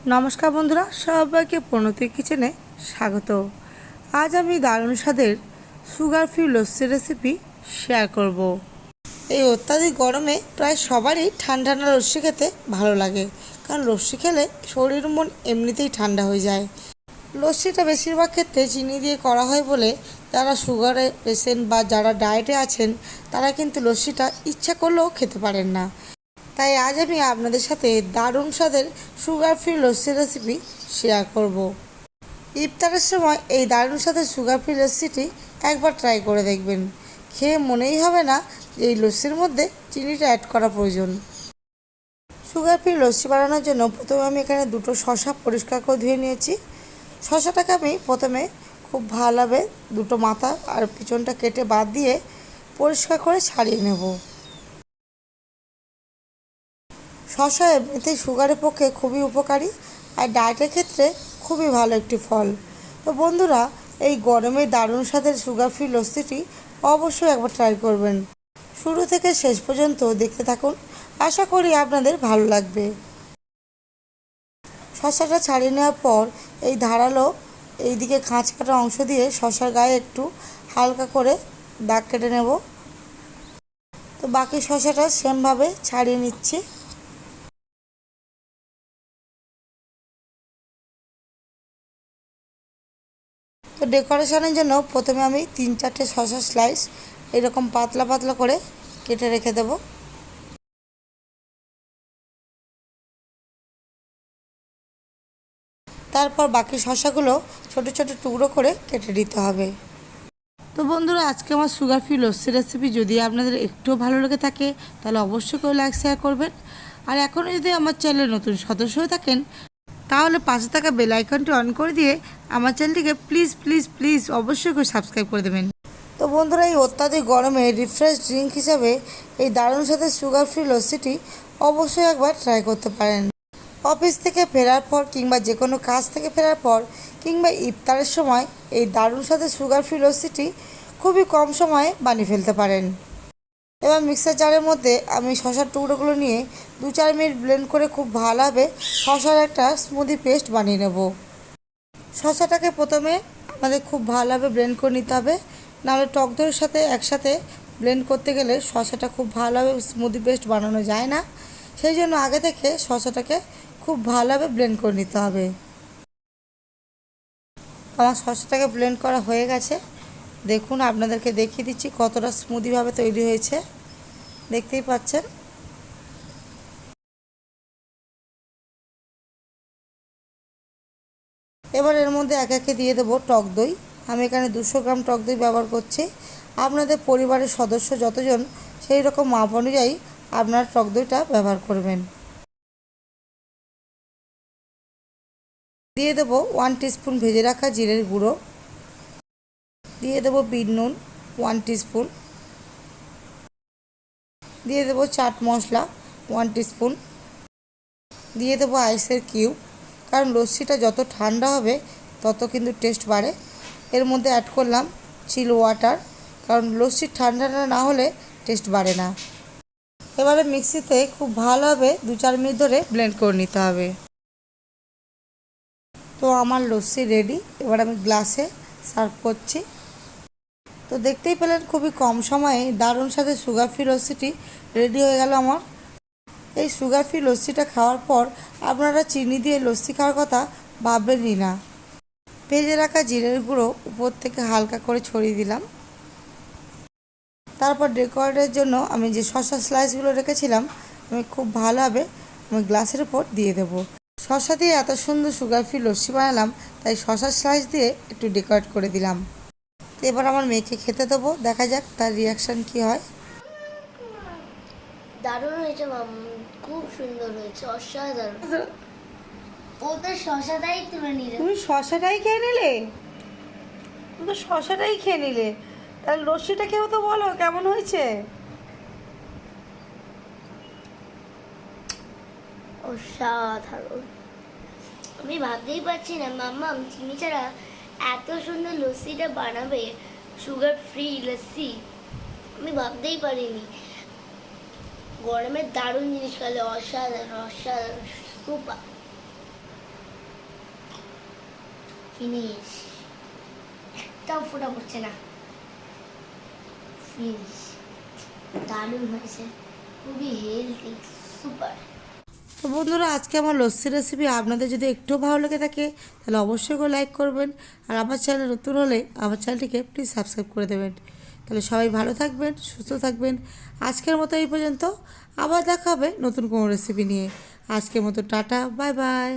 নমস্কার বন্ধুরা, সবাইকে প্রণতি কিচেনে স্বাগত। আজ আমি দারুণ স্বাদের sugar free lassi recipe share করব। এই অত্যাধিক গরমে প্রায় সবারই ঠান্ডা ঠান্ডা লস্যি খেতে ভালো লাগে, কারণ লস্যি খেলে শরীর মন এমনিতেই ঠান্ডা হয়ে যায়। লস্যিটা বেশিরভাগ ক্ষেত্রে চিনি দিয়ে করা হয় বলে যারা সুগারের পেশেন্ট বা যারা ডায়েটে আছেন তারা কিন্তু লস্যিটা ইচ্ছা করলেও খেতে পারেন না। তাই আজ আমি আপনাদের সাথে দারুণ স্বাদের sugar free lassi recipe share করব। ইফতারের সময় এই দারুণ স্বাদের সুগার ফ্রি লস্যিটি একবার ট্রাই করে দেখবেন, খেয়ে মনেই হবে না যে এই লস্যির মধ্যে চিনিটা অ্যাড করা প্রয়োজন। সুগার ফ্রি লস্যি বানানোর জন্য প্রথমে আমি এখানে দুটো শসা পরিষ্কার করে ধুয়ে নিয়েছি। শসাটাকে আমি প্রথমে খুব ভালোভাবে দুটো মাথা আর পিছনটা কেটে বাদ দিয়ে পরিষ্কার করে ছাড়িয়ে নেব। শসা এমনিতেই সুগারের পক্ষে খুবই উপকারী আর ডায়েটের ক্ষেত্রে খুবই ভালো একটি ফল। তো বন্ধুরা, এই গরমে দারুণ স্বাদের সুগার ফ্রি লস্যিটি অবশ্যই একবার ট্রাই করবেন। শুরু থেকে শেষ পর্যন্ত দেখতে থাকুন, আশা করি আপনাদের ভালো লাগবে। শসাটা ছাড়িয়ে নেওয়ার পর এই ধারালো এইদিকে খাঁজ কাটা অংশ দিয়ে শসার গায়ে একটু হালকা করে দাগ কেটে নেব। তো বাকি শসাটা সেমভাবে ছাড়িয়ে নিচ্ছি। তো ডেকোরেশনের জন্য প্রথমে আমি 3-4টে শসা স্লাইস এরকম পাতলা পাতলা করে কেটে রেখে দেব। তারপর বাকি শসাগুলো ছোট ছোট টুকরো করে কেটে দিতে হবে। তো বন্ধুরা, আজকে আমার সুগার ফ্রি লস্যি রেসিপি যদি আপনাদের একটু ভালো লেগে থাকে তাহলে অবশ্যই করে লাইক শেয়ার করবেন। আর এখনও যদি আমার চ্যানেলে নতুন সদস্য হয়ে থাকেন তাহলে পাশে থাকা বেল আইকনটি অন করে দিয়ে আমার চ্যানেলটিকে প্লিজ প্লিজ প্লিজ অবশ্যই করে সাবস্ক্রাইব করে দেবেন। তো বন্ধুরা, এই অত্যাধিক গরমে রিফ্রেশ ড্রিঙ্ক হিসাবে এই দারুণ সাথে সুগার ফ্রি লস্যিটি অবশ্যই একবার ট্রাই করতে পারেন। অফিস থেকে ফেরার পর কিংবা যে কোনো কাজ থেকে ফেরার পর কিংবা ইফতারের সময় এই দারুণ সাথে সুগার ফ্রি লস্যিটি খুবই কম সময়ে বানিয়ে ফেলতে পারেন। এবার মিক্সার জারের মধ্যে আমি শসার টুকরোগুলো নিয়ে 2-4 মিনিট ব্লেন্ড করে খুব ভালোভাবে শসার একটা স্মুদি পেস্ট বানিয়ে নেব। শসাটাকে প্রথমে আমাদের খুব ভালোভাবে ব্লেন্ড করে নিতে হবে, নাহলে টক দইয়ের সাথে একসাথে ব্লেন্ড করতে গেলে শসাটা খুব ভালোভাবে স্মুদি পেস্ট বানানো যায় না। সেই জন্য আগে থেকে শসাটাকে খুব ভালোভাবে ব্লেন্ড করে নিতে হবে। আমার শসাটাকে ব্লেন্ড করা হয়ে গেছে, দেখুন আপনাদেরকে দেখিয়ে দিচ্ছি কতটা স্মুদিভাবে তৈরি হয়েছে, দেখতেই পাচ্ছেন। এবার এর মধ্যে একে একে দিয়ে দেবো টক দই। আমি এখানে 200 গ্রাম টক দই ব্যবহার করছি। আপনাদের পরিবারের সদস্য যতজন সেই রকম মাপ অনুযায়ী আপনারা টক দইটা ব্যবহার করবেন। দিয়ে দেবো 1 টিস্পুন ভেজে রাখা জিরের গুঁড়ো, দিয়ে দেবো বিট নুন 1 টিস্পুন, দিয়ে দেবো চাট মশলা 1 টিস্পুন, দিয়ে দেবো আইসের কিউব, কারণ লস্যিটা যত ঠান্ডা হবে তত কিন্তু টেস্ট বাড়ে। এর মধ্যে অ্যাড করলাম চিল ওয়াটার, কারণ লস্যি ঠান্ডা না হলে টেস্ট বাড়ে না। এবারে মিক্সিতে খুব ভালোভাবে 2-4 মিনিট ধরে ব্লেন্ড করে নিতে হবে। তো আমার লস্যি রেডি, এবার আমি গ্লাসে সার্ভ করছি। তো দেখতেই পেলেন খুবই কম সময়ে দারুণ সাথে সুগার ফ্রি লস্যিটি রেডি হয়ে গেল আমার। এই সুগার ফ্রি লস্যিটা খাওয়ার পর আপনারা চিনি দিয়ে লস্যি খাওয়ার কথা ভাববেনই না। ভেজে রাখা জিরের গুঁড়ো উপর থেকে হালকা করে ছড়িয়ে দিলাম। তারপর ডেকোরেটের জন্য আমি যে শসা স্লাইসগুলো রেখেছিলাম আমি খুব ভালোভাবে আমি গ্লাসের উপর দিয়ে দেব। শসা দিয়ে এত সুন্দর সুগার ফ্রি লস্যি বানালাম, তাই শসার স্লাইস দিয়ে একটু ডেকোরেট করে দিলাম। তো এবার আমার মেয়েকে খেতে দেবো, দেখা যাক তার রিয়াকশান কী হয়। দারুণ হয়েছে মাম, খুব সুন্দর হয়েছে, অসাধারণ। ও তো শশাটাই তুলে নিল। তুমি শসাটাই খেয়ে নিলে? তুমি তো শসাটাই খেয়ে নিলে, তাহলে লস্যিটা খেয়েও তো বলো কেমন হয়েছে। অসাধারণ। আমি ভাবতেই পারছি না মাম্মা চিনি ছাড়া এত সুন্দর লস্যিটা বানাবে, সুগার ফ্রি লস্যি। আমি ভাবতেই পারিনি। গরমের দারুণ জিনিস খেলে অসাধারণ, অসাধারণ, সুপার। ফিনিশ, একটাও ফোটা পড়ছে না, ফিনিশ। দারুণ হয়েছে, খুবই হেলদি, সুপার। তো বন্ধুরা আজকে আমার লস্যি রেসিপি আপনাদের যদি একটু ভালো লেগে থাকে তাহলে অবশ্যই করে লাইক করবেন, আর আমার চ্যানেল নতুন হলে আমার চ্যানেলটিকে প্লিজ সাবস্ক্রাইব করে দেবেন। তাহলে সবাই ভালো থাকবেন, সুস্থ থাকবেন। আজকের মতো এই পর্যন্ত, আবার দেখা হবে নতুন কোনো রেসিপি নিয়ে। আজকের মতো টাটা, বাই বাই।